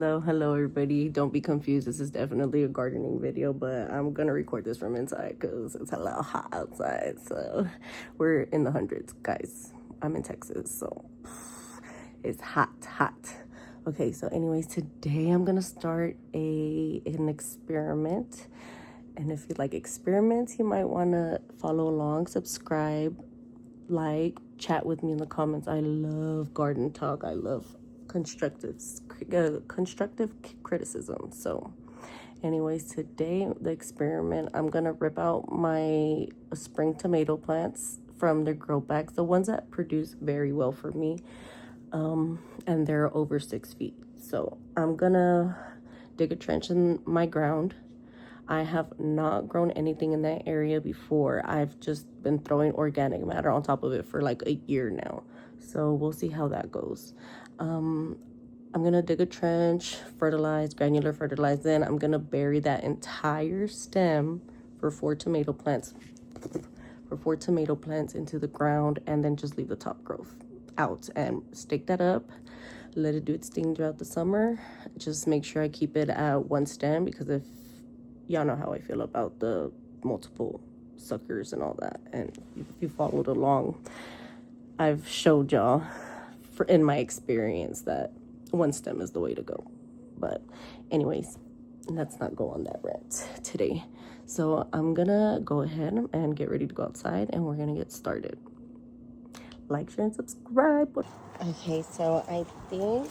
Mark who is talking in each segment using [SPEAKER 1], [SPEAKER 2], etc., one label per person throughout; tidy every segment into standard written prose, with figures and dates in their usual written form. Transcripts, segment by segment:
[SPEAKER 1] Hello everybody. Don't be confused. This is definitely a gardening video, but I'm gonna record this from inside because it's a little hot outside. So we're in the hundreds, guys. I'm in Texas, so it's hot. Okay, so anyways, today I'm gonna start an experiment. And if you like experiments, you might wanna follow along, subscribe, like, chat with me in the comments. I love garden talk. I love constructive criticism. So anyways, today the experiment, I'm gonna rip out my spring tomato plants from their grow bags, the ones that produce very well for me, and they're over 6 feet. So I'm gonna dig a trench in my ground. I have not grown anything in that area before. I've just been throwing organic matter on top of it for like a year now. So we'll see how that goes. I'm gonna dig a trench, granular fertilize. Then I'm gonna bury that entire stem for four tomato plants into the ground, and then just leave the top growth out and stake that up. Let it do its thing throughout the summer. Just make sure I keep it at one stem, because if y'all know how I feel about the multiple suckers and all that. And if you followed along, I've showed y'all in my experience that one stem is the way to go. But anyways, let's not go on that rant today. So I'm gonna go ahead and get ready to go outside, and we're gonna get started. Like, share, and subscribe. Okay, so I think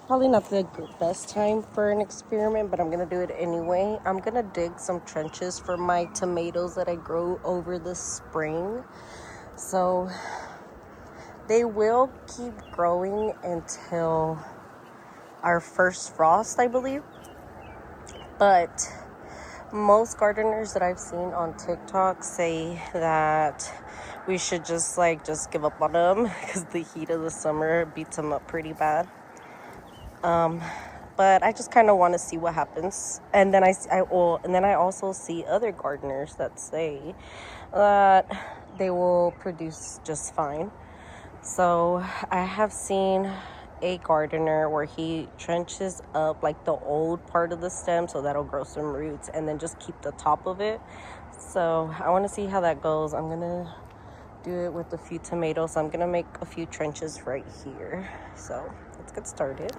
[SPEAKER 1] probably not the best time for an experiment, but I'm gonna do it anyway. I'm gonna dig some trenches for my tomatoes that I grow over the spring. So they will keep growing until our first frost, I believe. But most gardeners that I've seen on TikTok say that we should just give up on them because the heat of the summer beats them up pretty bad. But I just kind of want to see what happens. And then I also see other gardeners that say that they will produce just fine. So I have seen a gardener where he trenches up like the old part of the stem, so that'll grow some roots, and then just keep the top of it. So I want to see how that goes. I'm gonna do it with a few tomatoes. I'm gonna make a few trenches right here. So let's get started.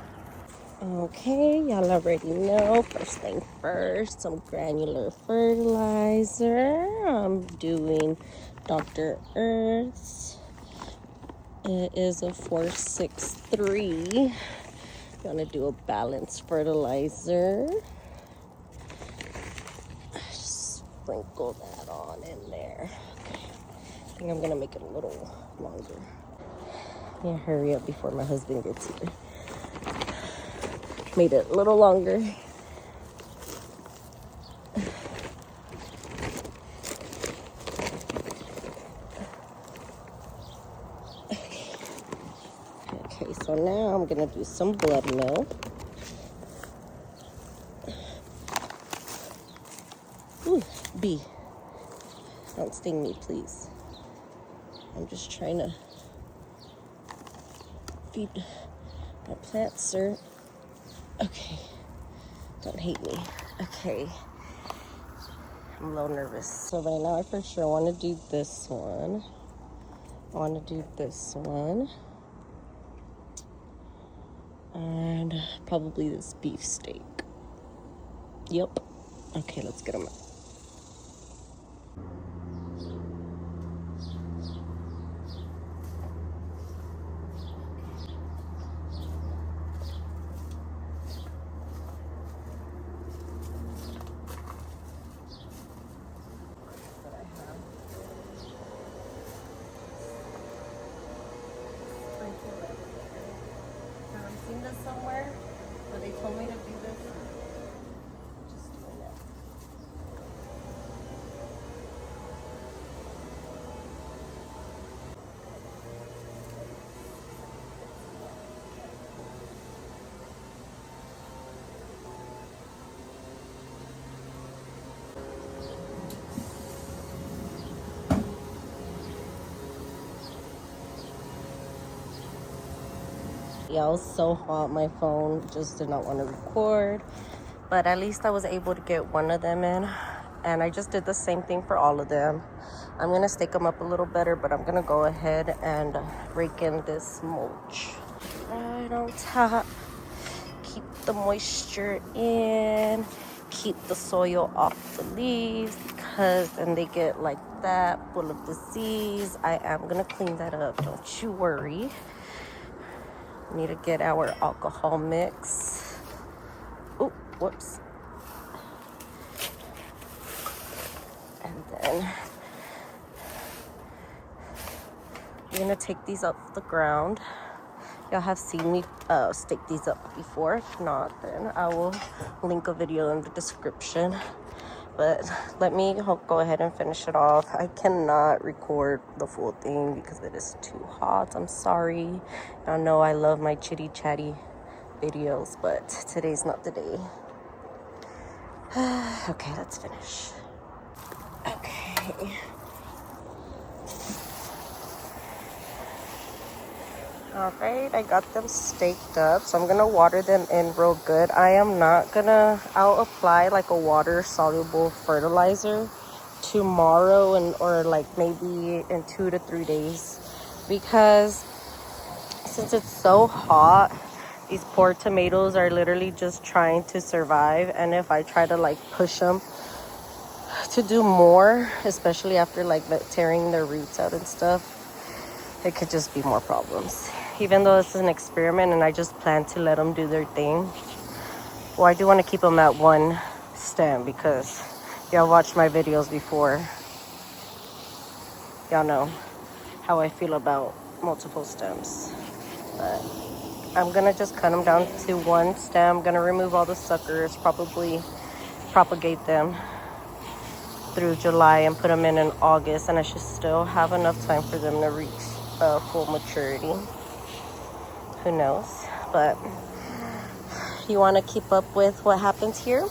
[SPEAKER 1] Okay, y'all already know. First thing first, some granular fertilizer. I'm doing Dr. Earth's. It is a 463. I'm gonna do a balanced fertilizer. Just sprinkle that on in there. Okay, I think I'm gonna make it a little longer. Yeah, hurry up before my husband gets here. Made it a little longer. Okay, so now I'm gonna do some blood milk. Ooh, bee. Don't sting me, please. I'm just trying to feed my plants, sir. Okay, don't hate me. Okay, I'm a little nervous. So right now I for sure want to do this one. I want to do this one. And probably this beef steak. Yep. Okay, let's get them out. Have you seen this somewhere where they told me to do this? Just doing it. Yeah, I was so hot. My phone just did not want to record. But at least I was able to get one of them in. And I just did the same thing for all of them. I'm going to stake them up a little better, but I'm going to go ahead and rake in this mulch right on top. Keep the moisture in. Keep the soil off the leaves, because then they get like that, full of disease. I am going to clean that up. Don't you worry. We need to get our alcohol mix. Oh, whoops. And then we're gonna take these off the ground. Y'all have seen me stake these up before. If not, then I will link a video in the description. But let me go ahead and finish it off. I cannot record the full thing because it is too hot. I'm sorry. I know I love my chitty chatty videos, but today's not the day. Okay, let's finish. Okay. All right, I got them staked up, so I'm gonna water them in real good. I'll apply like a water soluble fertilizer tomorrow or like maybe in 2 to 3 days, because since it's so hot, these poor tomatoes are literally just trying to survive. And if I try to like push them to do more, especially after like tearing their roots out and stuff, it could just be more problems. Even though this is an experiment and I just plan to let them do their thing, well, I do want to keep them at one stem, because y'all watched my videos before. Y'all know how I feel about multiple stems. But I'm gonna just cut them down to one stem. I'm gonna remove all the suckers, probably propagate them through July and put them in August, and I should still have enough time for them to reach full maturity. Who knows? But you want to keep up with what happens here,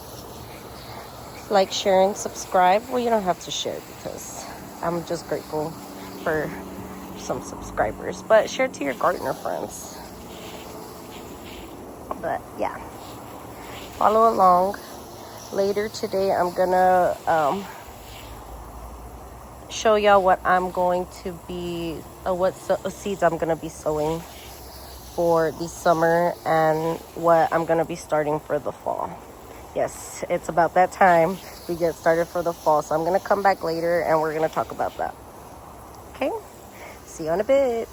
[SPEAKER 1] like, share, and subscribe. Well, you don't have to share because I'm just grateful for some subscribers, but share to your gardener friends. But yeah, follow along. Later today I'm gonna show y'all what I'm going to be what seeds I'm gonna be sowing for the summer and what I'm gonna be starting for the fall. Yes, it's about that time we get started for the fall, so I'm gonna come back later and we're gonna talk about that. Okay, see you in a bit.